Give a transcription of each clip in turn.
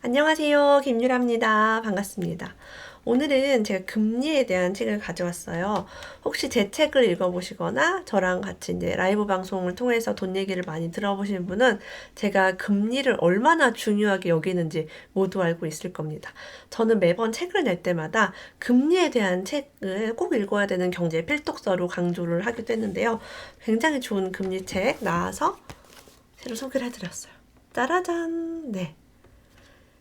안녕하세요. 김유라입니다. 반갑습니다. 오늘은 제가 금리에 대한 책을 가져왔어요. 혹시 제 책을 읽어보시거나 저랑 같이 이제 라이브 방송을 통해서 돈 얘기를 많이 들어보신 분은 제가 금리를 얼마나 중요하게 여기는지 모두 알고 있을 겁니다. 저는 매번 책을 낼 때마다 금리에 대한 책을 꼭 읽어야 되는 경제 필독서로 강조를 하기도 했는데요. 굉장히 좋은 금리 책 나와서 새로 소개를 해드렸어요. 짜라잔! 네.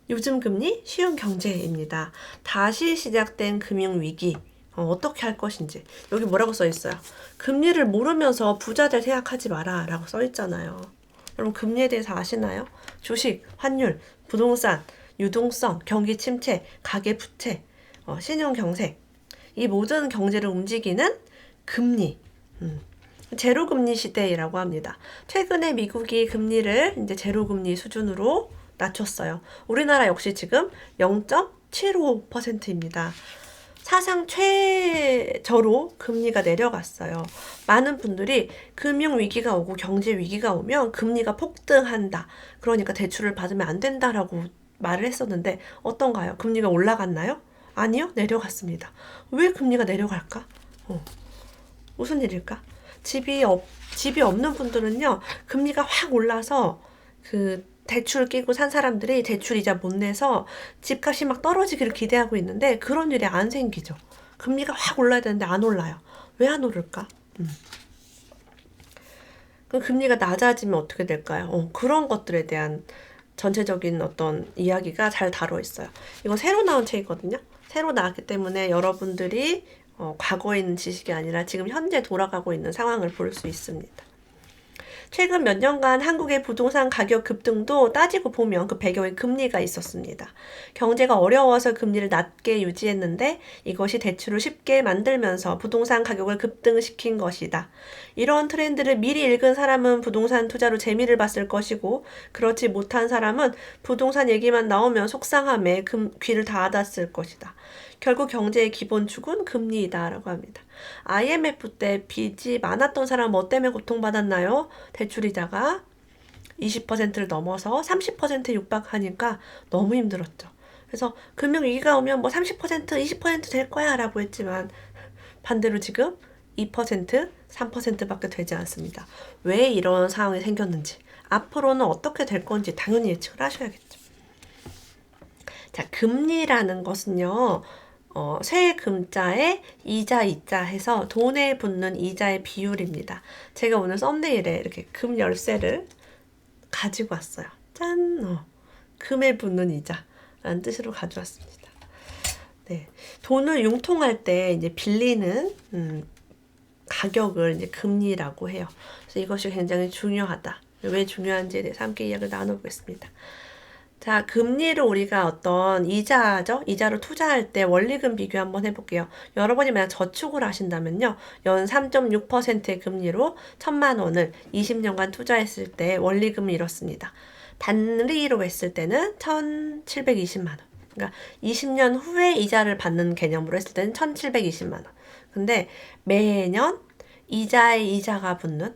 요즘 금리 쉬운 경제입니다. 다시 시작된 금융위기 어떻게 할 것인지. 여기 뭐라고 써 있어요? 금리를 모르면서 부자 될 생각하지 마라 라고 써 있잖아요. 여러분 금리에 대해서 아시나요? 주식, 환율, 부동산, 유동성, 경기 침체, 가계 부채, 신용 경색, 이 모든 경제를 움직이는 금리. 제로금리 시대라고 합니다. 최근에 미국이 금리를 이제 제로금리 수준으로 낮췄어요. 우리나라 역시 지금 0.75%입니다. 사상 최저로 금리가 내려갔어요. 많은 분들이 금융위기가 오고 경제위기가 오면 금리가 폭등한다. 그러니까 대출을 받으면 안 된다라고 말을 했었는데 어떤가요? 금리가 올라갔나요? 아니요, 내려갔습니다. 왜 금리가 내려갈까? 무슨 일일까? 집이 없는 분들은요, 금리가 확 올라서 대출 끼고 산 사람들이 대출 이자 못 내서 집값이 막 떨어지기를 기대하고 있는데 그런 일이 안 생기죠. 금리가 확 올라야 되는데 안 올라요. 왜 안 오를까? 그 금리가 낮아지면 어떻게 될까요? 그런 것들에 대한 전체적인 어떤 이야기가 잘 다뤄 있어요. 이거 새로 나온 책이거든요. 새로 나왔기 때문에 여러분들이 과거에 있는 지식이 아니라 지금 현재 돌아가고 있는 상황을 볼 수 있습니다. 최근 몇 년간 한국의 부동산 가격 급등도 따지고 보면 그 배경에 금리가 있었습니다. 경제가 어려워서 금리를 낮게 유지했는데 이것이 대출을 쉽게 만들면서 부동산 가격을 급등시킨 것이다. 이런 트렌드를 미리 읽은 사람은 부동산 투자로 재미를 봤을 것이고 그렇지 못한 사람은 부동산 얘기만 나오면 속상함에 귀를 닫았을 것이다. 결국 경제의 기본축은 금리이다라고 합니다. IMF 때 빚이 많았던 사람 뭐 때문에 고통받았나요? 대출이자가 20%를 넘어서 30% 육박하니까 너무 힘들었죠. 그래서 금융위기가 오면 뭐 30%, 20%될 거야 라고 했지만 반대로 지금 2%, 3%밖에 되지 않습니다. 왜 이런 상황이 생겼는지, 앞으로는 어떻게 될 건지 당연히 예측을 하셔야겠죠. 자, 금리라는 것은요, 세 금자에 이자 이자 해서 돈에 붙는 이자의 비율입니다. 제가 오늘 썸네일에 이렇게 금 열쇠를 가지고 왔어요. 짠! 금에 붙는 이자라는 뜻으로 가져왔습니다. 네. 돈을 융통할 때 이제 빌리는 가격을 이제 금리라고 해요. 그래서 이것이 굉장히 중요하다. 왜 중요한지에 대해서 함께 이야기를 나눠보겠습니다. 자, 금리를 우리가 어떤 이자죠? 이자로 투자할 때 원리금 비교 한번 해볼게요. 여러분이 만약 저축을 하신다면요. 연 3.6%의 금리로 1,000만 원을 20년간 투자했을 때 원리금을 이뤘습니다. 단리로 했을 때는 1,720만 원. 그러니까 20년 후에 이자를 받는 개념으로 했을 때는 1,720만 원. 근데 매년 이자에 이자가 붙는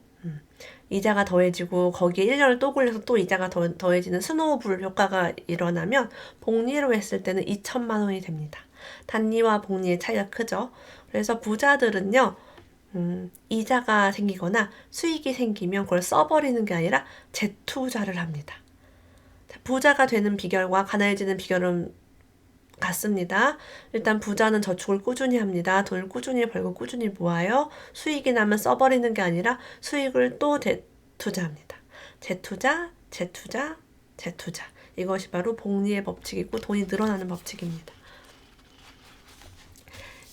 이자가 더해지고 거기에 1년을 또 굴려서 또 이자가 더해지는 스노우볼 효과가 일어나면 복리로 했을 때는 2천만 원이 됩니다. 단리와 복리의 차이가 크죠. 그래서 부자들은요. 이자가 생기거나 수익이 생기면 그걸 써버리는 게 아니라 재투자를 합니다. 부자가 되는 비결과 가난해지는 비결은 같습니다. 일단 부자는 저축을 꾸준히 합니다. 돈을 꾸준히 벌고 꾸준히 모아요. 수익이 나면 써버리는 게 아니라 수익을 또 재투자합니다. 재투자, 재투자, 재투자. 이것이 바로 복리의 법칙이고 돈이 늘어나는 법칙입니다.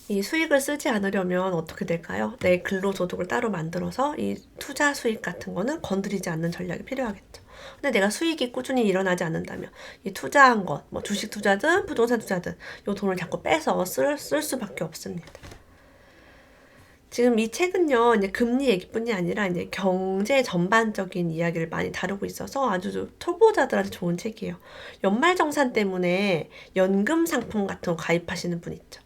이 수익을 쓰지 않으려면 어떻게 될까요? 내 근로소득을 따로 만들어서 이 투자 수익 같은 거는 건드리지 않는 전략이 필요하겠죠. 근데 내가 수익이 꾸준히 일어나지 않는다면 이 투자한 것, 뭐 주식 투자든 부동산 투자든 이 돈을 자꾸 빼서 쓸 수밖에 없습니다. 지금 이 책은요, 이제 금리 얘기뿐이 아니라 이제 경제 전반적인 이야기를 많이 다루고 있어서 아주 초보자들한테 좋은 책이에요. 연말정산 때문에 연금 상품 같은 거 가입하시는 분 있죠.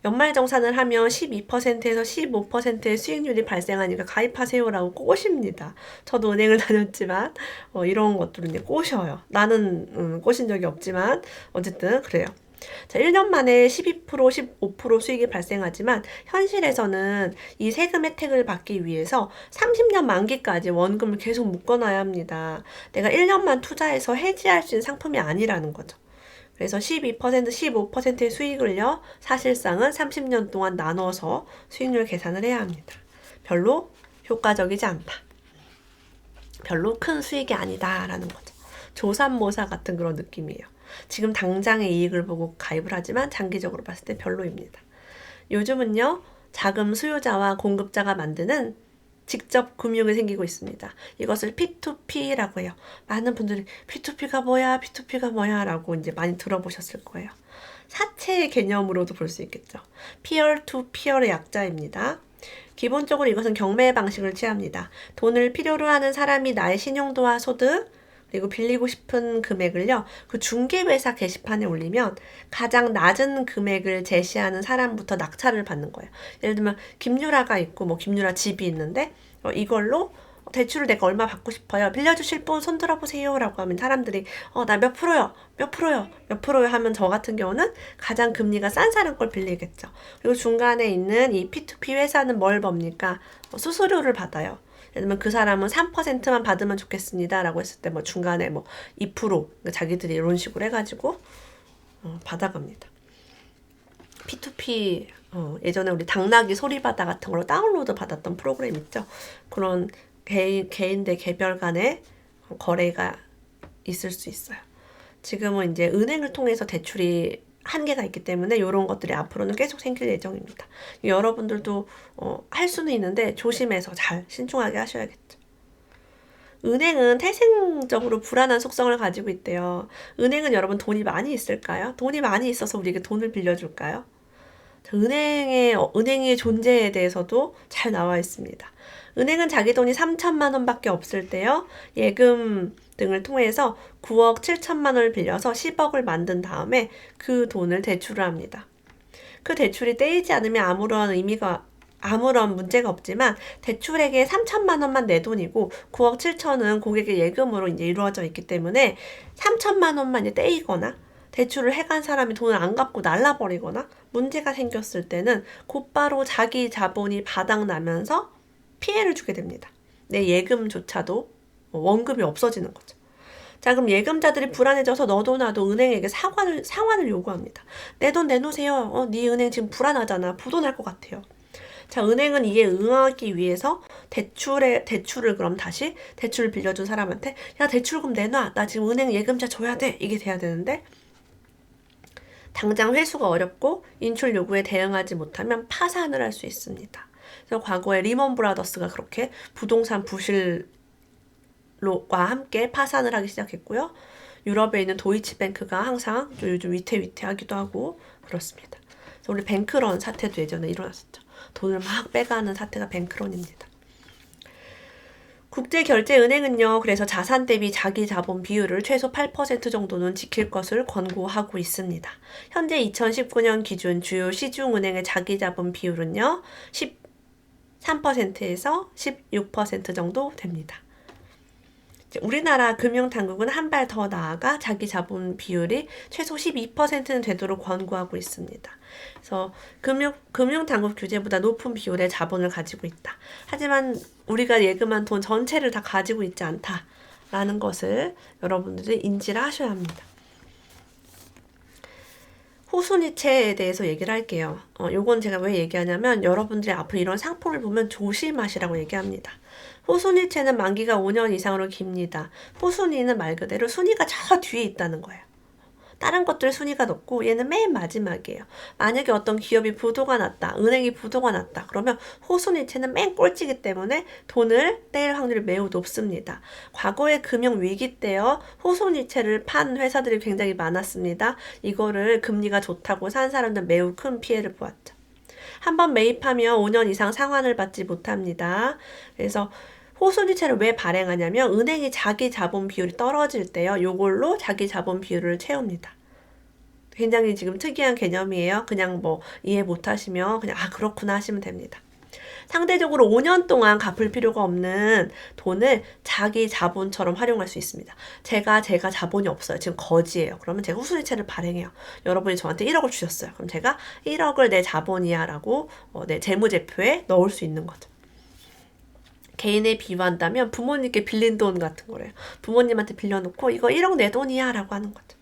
연말정산을 하면 12%에서 15%의 수익률이 발생하니까 가입하세요라고 꼬십니다. 저도 은행을 다녔지만 이런 것들은 이제 꼬셔요. 나는 꼬신 적이 없지만 어쨌든 그래요. 자, 1년 만에 12%, 15% 수익이 발생하지만 현실에서는 이 세금 혜택을 받기 위해서 30년 만기까지 원금을 계속 묶어놔야 합니다. 내가 1년만 투자해서 해지할 수 있는 상품이 아니라는 거죠. 그래서 12%, 15%의 수익을요, 사실상은 30년 동안 나눠서 수익률 계산을 해야 합니다. 별로 효과적이지 않다. 별로 큰 수익이 아니다라는 거죠. 조삼모사 같은 그런 느낌이에요. 지금 당장의 이익을 보고 가입을 하지만 장기적으로 봤을 때 별로입니다. 요즘은요, 자금 수요자와 공급자가 만드는 직접 금융이 생기고 있습니다. 이것을 P2P라고 해요. 많은 분들이 P2P가 뭐야? P2P가 뭐야? 라고 이제 많이 들어보셨을 거예요. 사채의 개념으로도 볼 수 있겠죠. Peer to Peer의 약자입니다. 기본적으로 이것은 경매 방식을 취합니다. 돈을 필요로 하는 사람이 나의 신용도와 소득, 그리고 빌리고 싶은 금액을요, 그 중개회사 게시판에 올리면 가장 낮은 금액을 제시하는 사람부터 낙찰을 받는 거예요. 예를 들면 김유라가 있고 뭐 김유라 집이 있는데 이걸로 대출을 내가 얼마 받고 싶어요. 빌려주실 분 손 들어보세요. 라고 하면 사람들이 나 몇 프로요? 몇 프로요? 몇 프로요? 하면 저 같은 경우는 가장 금리가 싼 사람 걸 빌리겠죠. 그리고 중간에 있는 이 P2P 회사는 뭘 법니까? 수수료를 받아요. 예를 들면 그 사람은 3%만 받으면 좋겠습니다. 라고 했을 때 뭐 중간에 뭐 2% 그러니까 자기들이 이런 식으로 해가지고 받아갑니다. P2P 예전에 우리 당나귀 소리바다 같은 걸로 다운로드 받았던 프로그램 있죠. 그런 개인 대 개별 간의 거래가 있을 수 있어요. 지금은 이제 은행을 통해서 대출이 한계가 있기 때문에 이런 것들이 앞으로는 계속 생길 예정입니다. 여러분들도 할 수는 있는데 조심해서 잘 신중하게 하셔야겠죠. 은행은 태생적으로 불안한 속성을 가지고 있대요. 은행은 여러분 돈이 많이 있을까요? 돈이 많이 있어서 우리에게 돈을 빌려줄까요? 은행의 존재에 대해서도 잘 나와 있습니다. 은행은 자기 돈이 3천만 원밖에 없을 때요, 예금 등을 통해서 9억 7천만 원을 빌려서 10억을 만든 다음에 그 돈을 대출을 합니다. 그 대출이 떼이지 않으면 아무런 문제가 없지만 대출액의 3천만 원만 내 돈이고 9억 7천은 고객의 예금으로 이제 이루어져 있기 때문에 3천만 원만 이제 떼이거나 대출을 해간 사람이 돈을 안 갚고 날라버리거나 문제가 생겼을 때는 곧바로 자기 자본이 바닥나면서 피해를 주게 됩니다. 내 예금조차도 원금이 없어지는 거죠. 자, 그럼 예금자들이 불안해져서 너도 나도 은행에게 상환을 요구합니다. 내 돈 내놓으세요. 네 은행 지금 불안하잖아. 부도날 것 같아요. 자, 은행은 이에 응하기 위해서 대출을 그럼 다시 대출을 빌려준 사람한테 야, 대출금 내놔. 나 지금 은행 예금자 줘야 돼. 이게 돼야 되는데 당장 회수가 어렵고 인출 요구에 대응하지 못하면 파산을 할 수 있습니다. 그래서 과거에 리먼 브라더스가 그렇게 부동산 부실과 함께 파산을 하기 시작했고요. 유럽에 있는 도이치뱅크가 항상 요즘 위태위태하기도 하고 그렇습니다. 그래서 우리 뱅크런 사태도 예전에 일어났었죠. 돈을 막 빼가는 사태가 뱅크런입니다. 국제결제은행은요, 그래서 자산 대비 자기 자본 비율을 최소 8% 정도는 지킬 것을 권고하고 있습니다. 현재 2019년 기준 주요 시중은행의 자기 자본 비율은요, 13%에서 16% 정도 됩니다. 우리나라 금융당국은 한 발 더 나아가 자기 자본 비율이 최소 12%는 되도록 권고하고 있습니다. 그래서 금융당국 규제보다 높은 비율의 자본을 가지고 있다. 하지만 우리가 예금한 돈 전체를 다 가지고 있지 않다라는 것을 여러분들이 인지를 하셔야 합니다. 호순이체에 대해서 얘기를 할게요. 요건 제가 왜 얘기하냐면 여러분들이 앞으로 이런 상품을 보면 조심하시라고 얘기합니다. 호순이체는 만기가 5년 이상으로 깁니다. 호순이는 말 그대로 순위가 저 뒤에 있다는 거예요. 다른 것들 순위가 높고 얘는 맨 마지막이에요. 만약에 어떤 기업이 부도가 났다, 은행이 부도가 났다, 그러면 호순이체는 맨 꼴찌이기 때문에 돈을 떼일 확률이 매우 높습니다. 과거의 금융위기 때요, 호순이체를 판 회사들이 굉장히 많았습니다. 이거를 금리가 좋다고 산 사람들 매우 큰 피해를 보았죠. 한번 매입하면 5년 이상 상환을 받지 못합니다. 그래서 호순이체를 왜 발행하냐면 은행이 자기 자본 비율이 떨어질 때요, 요걸로 자기 자본 비율을 채웁니다. 굉장히 지금 특이한 개념이에요. 그냥 뭐 이해 못하시면 그냥 아 그렇구나 하시면 됩니다. 상대적으로 5년 동안 갚을 필요가 없는 돈을 자기 자본처럼 활용할 수 있습니다. 제가 자본이 없어요. 지금 거지예요. 그러면 제가 후순위채를 발행해요. 여러분이 저한테 1억을 주셨어요. 그럼 제가 1억을 내 자본이야 라고 내 재무제표에 넣을 수 있는 거죠. 개인에 비유한다면 부모님께 빌린 돈 같은 거래요. 부모님한테 빌려놓고 이거 1억 내 돈이야 라고 하는 거죠.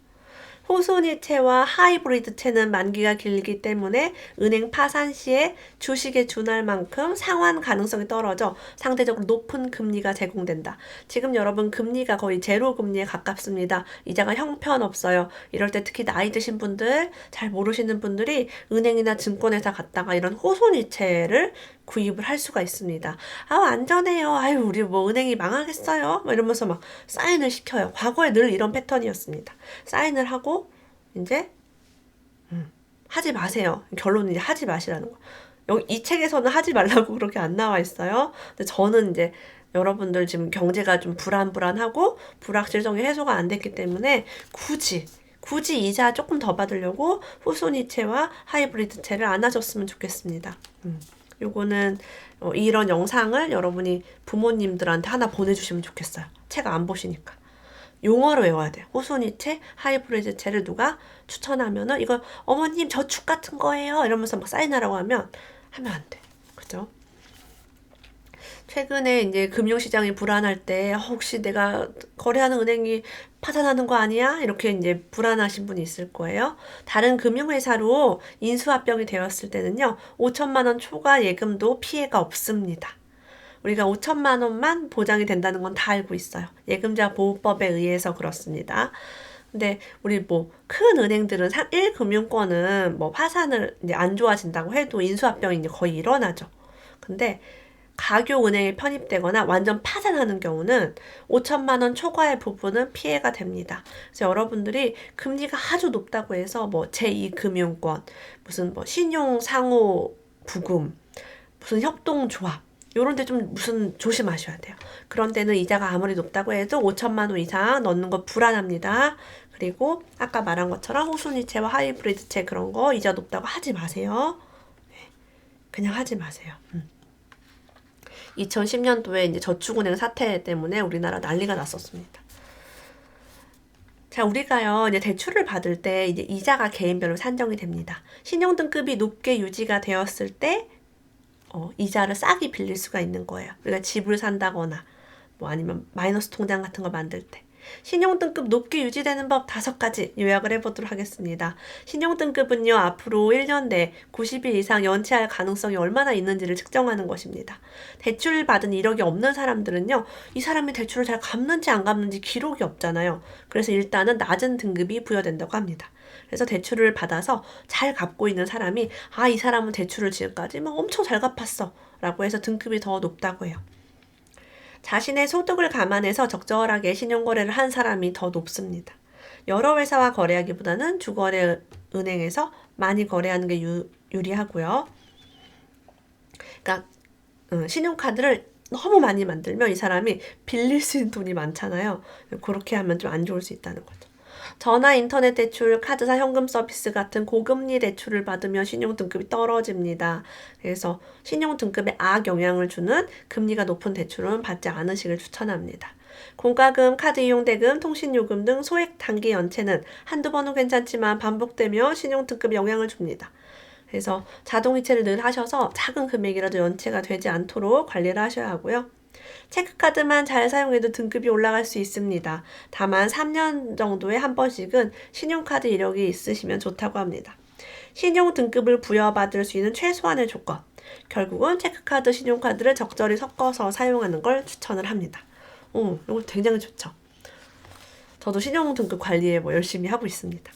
호순이체와 하이브리드체는 만기가 길기 때문에 은행 파산 시에 주식에 준할 만큼 상환 가능성이 떨어져 상대적으로 높은 금리가 제공된다. 지금 여러분 금리가 거의 제로 금리에 가깝습니다. 이자가 형편없어요. 이럴 때 특히 나이 드신 분들, 잘 모르시는 분들이 은행이나 증권회사 갔다가 이런 호순이체를 구입을 할 수가 있습니다. 아우 안전해요. 아유 우리 뭐 은행이 망하겠어요. 뭐 이러면서 막 사인을 시켜요. 과거에 늘 이런 패턴이었습니다. 사인을 하고 이제 하지 마세요. 결론은 이제 하지 마시라는 거. 여기 이 책에서는 하지 말라고 그렇게 안 나와 있어요. 근데 저는 이제 여러분들 지금 경제가 좀 불안하고 불확실성이 해소가 안 됐기 때문에 굳이 이자 조금 더 받으려고 후순위채와 하이브리드채를 안 하셨으면 좋겠습니다. 요거는 이런 영상을 여러분이 부모님들한테 하나 보내주시면 좋겠어요. 책 안 보시니까. 용어로 외워야 돼요. 호순이체, 하이브리드체를 누가 추천하면은 이거 어머님 저축 같은 거예요. 이러면서 막 사인하라고 하면 안 돼. 그죠? 최근에 이제 금융시장이 불안할 때 혹시 내가 거래하는 은행이 파산하는 거 아니야? 이렇게 이제 불안하신 분이 있을 거예요. 다른 금융회사로 인수합병이 되었을 때는요, 5천만 원 초과 예금도 피해가 없습니다. 우리가 5천만 원만 보장이 된다는 건 다 알고 있어요. 예금자 보호법에 의해서 그렇습니다. 근데 우리 뭐 큰 은행들은 1금융권은 뭐 파산을 이제 안 좋아진다고 해도 인수합병이 이제 거의 일어나죠. 근데 가교 은행에 편입되거나 완전 파산하는 경우는 5천만 원 초과의 부분은 피해가 됩니다. 그래서 여러분들이 금리가 아주 높다고 해서 뭐 제2금융권, 무슨 뭐 신용상호 부금, 무슨 협동조합 요런 데 좀 무슨 조심하셔야 돼요. 그런 데는 이자가 아무리 높다고 해도 5천만 원 이상 넣는 거 불안합니다. 그리고 아까 말한 것처럼 호순이체와 하이브리드체 그런 거 이자 높다고 하지 마세요. 그냥 하지 마세요. 2010년도에 이제 저축은행 사태 때문에 우리나라 난리가 났었습니다. 자, 우리가요, 이제 대출을 받을 때 이제 이자가 개인별로 산정이 됩니다. 신용등급이 높게 유지가 되었을 때, 이자를 싸게 빌릴 수가 있는 거예요. 우리가 집을 산다거나, 뭐 아니면 마이너스 통장 같은 거 만들 때. 신용등급 높게 유지되는 법 5가지 요약을 해보도록 하겠습니다. 신용등급은요, 앞으로 1년 내 90일 이상 연체할 가능성이 얼마나 있는지를 측정하는 것입니다. 대출 받은 이력이 없는 사람들은요, 이 사람이 대출을 잘 갚는지 안 갚는지 기록이 없잖아요. 그래서 일단은 낮은 등급이 부여된다고 합니다. 그래서 대출을 받아서 잘 갚고 있는 사람이 이 사람은 대출을 지금까지 막 엄청 잘 갚았어 라고 해서 등급이 더 높다고 해요. 자신의 소득을 감안해서 적절하게 신용거래를 한 사람이 더 높습니다. 여러 회사와 거래하기보다는 주거래 은행에서 많이 거래하는 게 유리하고요. 그러니까 신용카드를 너무 많이 만들면 이 사람이 빌릴 수 있는 돈이 많잖아요. 그렇게 하면 좀 안 좋을 수 있다는 거죠. 전화, 인터넷 대출, 카드사 현금 서비스 같은 고금리 대출을 받으면 신용등급이 떨어집니다. 그래서 신용등급에 악영향을 주는 금리가 높은 대출은 받지 않으시길 추천합니다. 공과금, 카드 이용 대금, 통신요금 등 소액 단기 연체는 한두 번은 괜찮지만 반복되며 신용등급에 영향을 줍니다. 그래서 자동이체를 늘 하셔서 작은 금액이라도 연체가 되지 않도록 관리를 하셔야 하고요. 체크카드만 잘 사용해도 등급이 올라갈 수 있습니다. 다만 3년 정도에 한 번씩은 신용카드 이력이 있으시면 좋다고 합니다. 신용 등급을 부여받을 수 있는 최소한의 조건. 결국은 체크카드, 신용카드를 적절히 섞어서 사용하는 걸 추천을 합니다. 이거 굉장히 좋죠. 저도 신용 등급 관리에 열심히 하고 있습니다.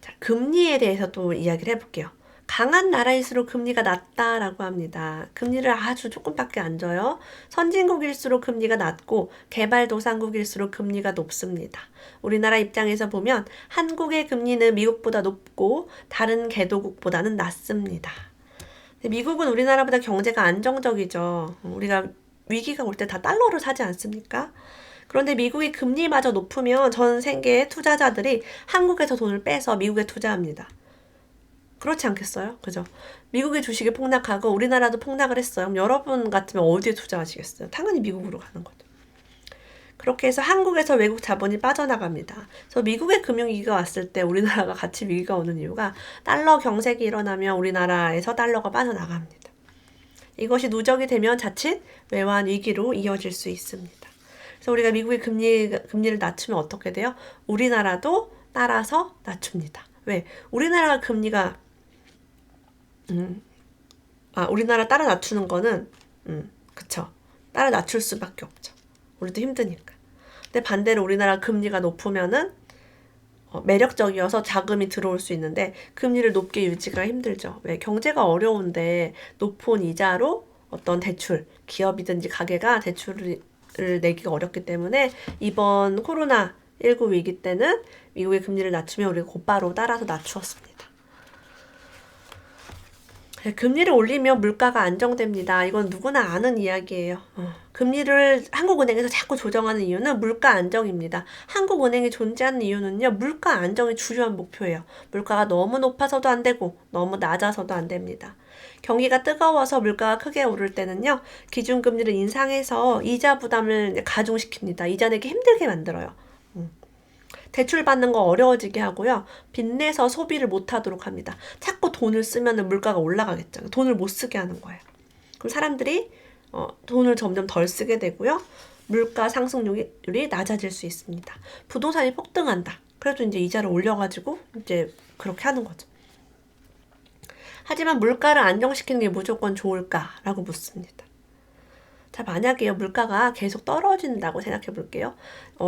자, 금리에 대해서 또 이야기를 해볼게요. 강한 나라일수록 금리가 낮다라고 합니다. 금리를 아주 조금밖에 안 줘요. 선진국일수록 금리가 낮고 개발도상국일수록 금리가 높습니다. 우리나라 입장에서 보면 한국의 금리는 미국보다 높고 다른 개도국보다는 낮습니다. 미국은 우리나라보다 경제가 안정적이죠. 우리가 위기가 올 때 다 달러를 사지 않습니까? 그런데 미국이 금리마저 높으면 전 세계 투자자들이 한국에서 돈을 빼서 미국에 투자합니다. 그렇지 않겠어요? 그죠? 미국의 주식이 폭락하고 우리나라도 폭락을 했어요. 그럼 여러분 같으면 어디에 투자하시겠어요? 당연히 미국으로 가는 거죠. 그렇게 해서 한국에서 외국 자본이 빠져나갑니다. 그래서 미국의 금융위기가 왔을 때 우리나라가 같이 위기가 오는 이유가 달러 경색이 일어나면 우리나라에서 달러가 빠져나갑니다. 이것이 누적이 되면 자칫 외환 위기로 이어질 수 있습니다. 그래서 우리가 미국의 금리를 낮추면 어떻게 돼요? 우리나라도 따라서 낮춥니다. 왜? 우리나라가 금리가 우리나라 따라 낮추는 거는 그쵸. 따라 낮출 수밖에 없죠. 우리도 힘드니까. 근데 반대로 우리나라 금리가 높으면은 매력적이어서 자금이 들어올 수 있는데 금리를 높게 유지가 힘들죠. 왜? 경제가 어려운데 높은 이자로 어떤 대출, 기업이든지 가게가 대출을 내기가 어렵기 때문에 이번 코로나19 위기 때는 미국의 금리를 낮추면 우리가 곧바로 따라서 낮추었습니다. 금리를 올리면 물가가 안정됩니다. 이건 누구나 아는 이야기예요. 금리를 한국은행에서 자꾸 조정하는 이유는 물가 안정입니다. 한국은행이 존재하는 이유는요. 물가 안정이 주요한 목표예요. 물가가 너무 높아서도 안 되고 너무 낮아서도 안 됩니다. 경기가 뜨거워서 물가가 크게 오를 때는요. 기준금리를 인상해서 이자 부담을 가중시킵니다. 이자 내기 힘들게 만들어요. 대출 받는 거 어려워지게 하고요. 빚내서 소비를 못하도록 합니다. 자꾸 돈을 쓰면 물가가 올라가겠죠. 돈을 못 쓰게 하는 거예요. 그럼 사람들이 돈을 점점 덜 쓰게 되고요. 물가 상승률이 낮아질 수 있습니다. 부동산이 폭등한다. 그래도 이제 이자를 올려가지고 이제 그렇게 하는 거죠. 하지만 물가를 안정시키는 게 무조건 좋을까라고 묻습니다. 자, 만약에요, 물가가 계속 떨어진다고 생각해 볼게요.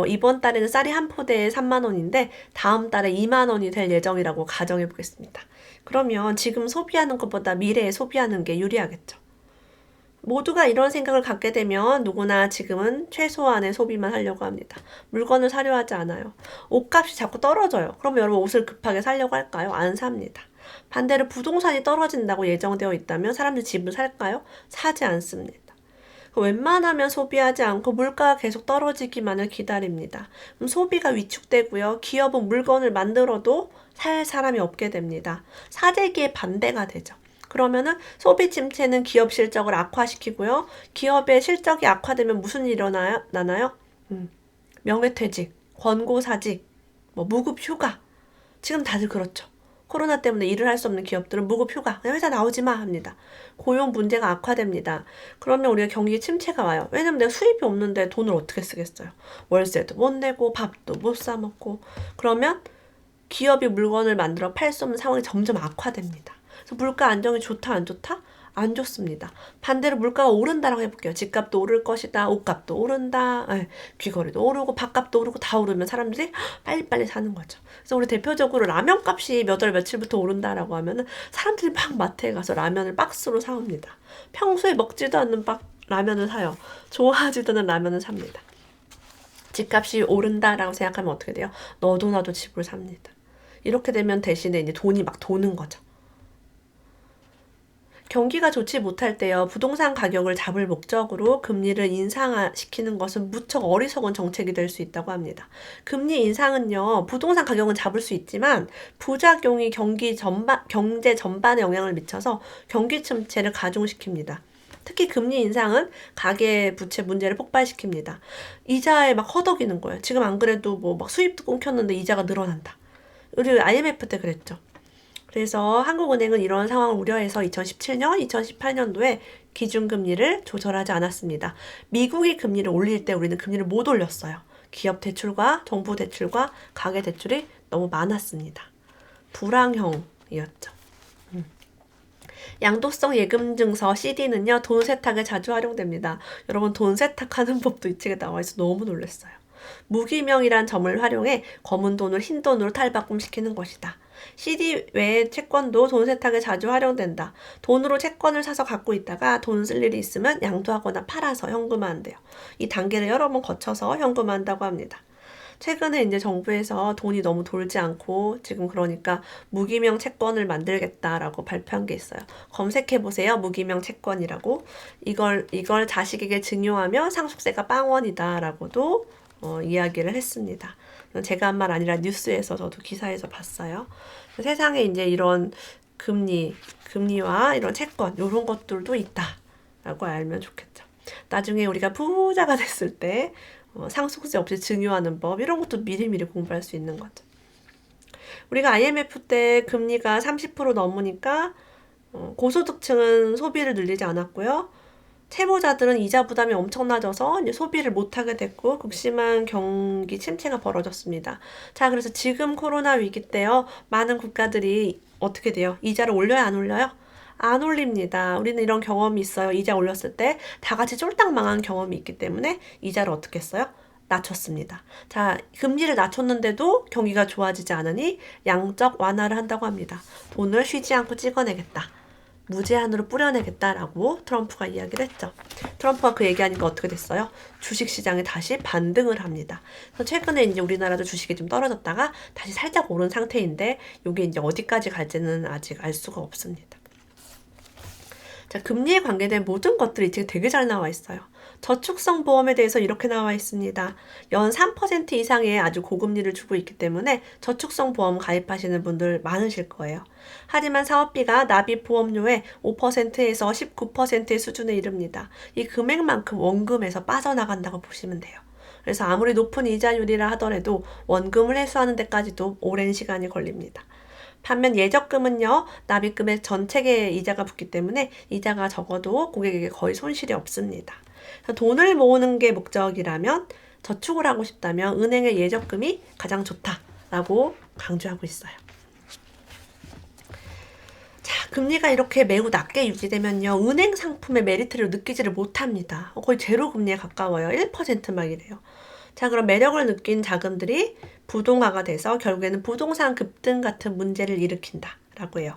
이번 달에는 쌀이 한 포대에 3만 원인데 다음 달에 2만 원이 될 예정이라고 가정해 보겠습니다. 그러면 지금 소비하는 것보다 미래에 소비하는 게 유리하겠죠. 모두가 이런 생각을 갖게 되면 누구나 지금은 최소한의 소비만 하려고 합니다. 물건을 사려 하지 않아요. 옷값이 자꾸 떨어져요. 그럼 여러분 옷을 급하게 사려고 할까요? 안 삽니다. 반대로 부동산이 떨어진다고 예정되어 있다면 사람들이 집을 살까요? 사지 않습니다. 웬만하면 소비하지 않고 물가가 계속 떨어지기만을 기다립니다. 그럼 소비가 위축되고요. 기업은 물건을 만들어도 살 사람이 없게 됩니다. 사재기의 반대가 되죠. 그러면은 소비 침체는 기업 실적을 악화시키고요. 기업의 실적이 악화되면 무슨 일이 나나요? 명예퇴직, 권고사직, 무급 휴가. 지금 다들 그렇죠. 코로나 때문에 일을 할 수 없는 기업들은 무급 휴가, 그냥 회사 나오지 마 합니다. 고용 문제가 악화됩니다. 그러면 우리가 경기 침체가 와요. 왜냐면 내가 수입이 없는데 돈을 어떻게 쓰겠어요. 월세도 못 내고 밥도 못 사 먹고. 그러면 기업이 물건을 만들어 팔 수 없는 상황이 점점 악화됩니다. 그래서 물가 안정이 좋다 안 좋다? 안 좋습니다. 반대로 물가가 오른다라고 해볼게요. 집값도 오를 것이다. 옷값도 오른다. 귀걸이도 오르고 밥값도 오르고 다 오르면 사람들이 빨리빨리 사는 거죠. 그래서 우리 대표적으로 라면 값이 몇 월 며칠부터 오른다라고 하면은 사람들이 막 마트에 가서 라면을 박스로 사옵니다. 평소에 먹지도 않는 라면을 사요. 좋아하지도 않는 라면을 삽니다. 집값이 오른다라고 생각하면 어떻게 돼요? 너도 나도 집을 삽니다. 이렇게 되면 대신에 이제 돈이 막 도는 거죠. 경기가 좋지 못할 때요. 부동산 가격을 잡을 목적으로 금리를 인상시키는 것은 무척 어리석은 정책이 될 수 있다고 합니다. 금리 인상은요. 부동산 가격은 잡을 수 있지만 부작용이 경제 전반에 영향을 미쳐서 경기 침체를 가중시킵니다. 특히 금리 인상은 가계 부채 문제를 폭발시킵니다. 이자에 막 허덕이는 거예요. 지금 안 그래도 막 수입도 끊겼는데 이자가 늘어난다. 우리 IMF 때 그랬죠. 그래서 한국은행은 이런 상황을 우려해서 2017년, 2018년도에 기준금리를 조절하지 않았습니다. 미국이 금리를 올릴 때 우리는 금리를 못 올렸어요. 기업 대출과 정부 대출과 가계 대출이 너무 많았습니다. 불황형이었죠. 양도성 예금증서 CD는요. 돈 세탁에 자주 활용됩니다. 여러분 돈 세탁하는 법도 이 책에 나와 있어 너무 놀랐어요. 무기명이란 점을 활용해 검은 돈을 흰 돈으로 탈바꿈시키는 것이다. CD 외에 채권도 돈 세탁에 자주 활용된다. 돈으로 채권을 사서 갖고 있다가 돈 쓸 일이 있으면 양도하거나 팔아서 현금화한대요. 이 단계를 여러 번 거쳐서 현금화한다고 합니다. 최근에 이제 정부에서 돈이 너무 돌지 않고 지금 그러니까 무기명 채권을 만들겠다라고 발표한 게 있어요. 검색해보세요. 무기명 채권이라고. 이걸 자식에게 증여하면 상속세가 빵원이다라고도 이야기를 했습니다. 제가 한 말 아니라 뉴스에서 저도 기사에서 봤어요. 세상에 이제 이런 금리와 이런 채권 이런 것들도 있다라고 알면 좋겠죠. 나중에 우리가 부자가 됐을 때 상속세 없이 증여하는 법 이런 것도 미리미리 공부할 수 있는 거죠. 우리가 IMF 때 금리가 30% 넘으니까 고소득층은 소비를 늘리지 않았고요. 채무자들은 이자 부담이 엄청나져서 이제 소비를 못하게 됐고 극심한 경기 침체가 벌어졌습니다. 자, 그래서 지금 코로나 위기 때요. 많은 국가들이 어떻게 돼요? 이자를 올려요? 안 올려요? 안 올립니다. 우리는 이런 경험이 있어요. 이자 올렸을 때 다 같이 쫄딱 망한 경험이 있기 때문에 이자를 어떻게 했어요? 낮췄습니다. 자, 금리를 낮췄는데도 경기가 좋아지지 않으니 양적 완화를 한다고 합니다. 돈을 쉬지 않고 찍어내겠다. 무제한으로 뿌려내겠다라고 트럼프가 이야기를 했죠. 트럼프가 그 얘기하니까 어떻게 됐어요? 주식시장이 다시 반등을 합니다. 그래서 최근에 이제 우리나라도 주식이 좀 떨어졌다가 다시 살짝 오른 상태인데 이게 이제 어디까지 갈지는 아직 알 수가 없습니다. 자, 금리에 관계된 모든 것들이 지금 되게 잘 나와 있어요. 저축성 보험에 대해서 이렇게 나와 있습니다. 연 3% 이상의 아주 고금리를 주고 있기 때문에 저축성 보험 가입하시는 분들 많으실 거예요. 하지만 사업비가 납입 보험료의 5%에서 19%의 수준에 이릅니다. 이 금액만큼 원금에서 빠져나간다고 보시면 돼요. 그래서 아무리 높은 이자율이라 하더라도 원금을 회수하는 데까지도 오랜 시간이 걸립니다. 반면 예적금은요, 납입금액 전체의 이자가 붙기 때문에 이자가 적어도 고객에게 거의 손실이 없습니다. 돈을 모으는 게 목적이라면 저축을 하고 싶다면 은행의 예적금이 가장 좋다라고 강조하고 있어요. 자, 금리가 이렇게 매우 낮게 유지되면요, 은행 상품의 메리트를 느끼지를 못합니다. 거의 제로 금리에 가까워요. 1% 막 이래요. 자, 그럼 매력을 느낀 자금들이 부동화가 돼서 결국에는 부동산 급등 같은 문제를 일으킨다라고 해요.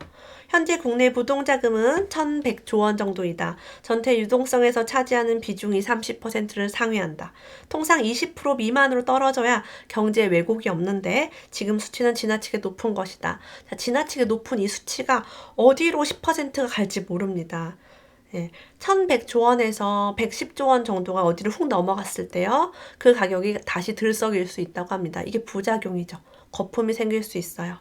현재 국내 부동자금은 1,100조 원 정도이다. 전체 유동성에서 차지하는 비중이 30%를 상회한다. 통상 20% 미만으로 떨어져야 경제에 왜곡이 없는데 지금 수치는 지나치게 높은 것이다. 자, 지나치게 높은 이 수치가 어디로 10%가 갈지 모릅니다. 1,100조 원에서 110조 원 정도가 어디를 훅 넘어갔을 때요. 그 가격이 다시 들썩일 수 있다고 합니다. 이게 부작용이죠. 거품이 생길 수 있어요.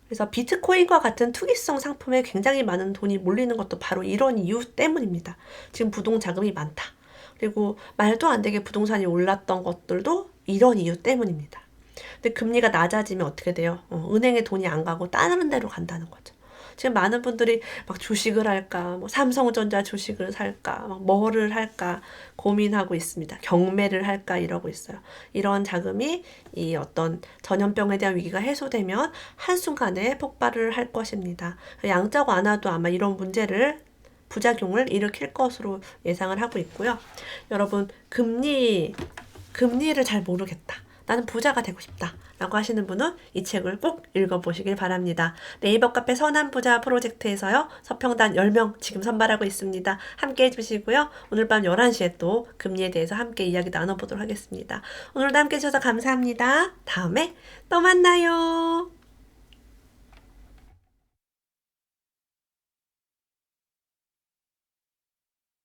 그래서 비트코인과 같은 투기성 상품에 굉장히 많은 돈이 몰리는 것도 바로 이런 이유 때문입니다. 지금 부동자금이 많다. 그리고 말도 안 되게 부동산이 올랐던 것들도 이런 이유 때문입니다. 근데 금리가 낮아지면 어떻게 돼요? 은행에 돈이 안 가고 다른 데로 간다는 거죠. 지금 많은 분들이 막 주식을 할까, 뭐 삼성전자 주식을 살까, 막 뭐를 할까 고민하고 있습니다. 경매를 할까 이러고 있어요. 이런 자금이 이 어떤 전염병에 대한 위기가 해소되면 한순간에 폭발을 할 것입니다. 양적 완화도 아마 이런 문제를 부작용을 일으킬 것으로 예상을 하고 있고요. 여러분, 금리를 잘 모르겠다. 나는 부자가 되고 싶다 라고 하시는 분은 이 책을 꼭 읽어보시길 바랍니다. 네이버 카페 선한부자 프로젝트에서요. 서평단 10명 지금 선발하고 있습니다. 함께 해주시고요. 오늘 밤 11시에 또 금리에 대해서 함께 이야기 나눠보도록 하겠습니다. 오늘도 함께 해주셔서 감사합니다. 다음에 또 만나요.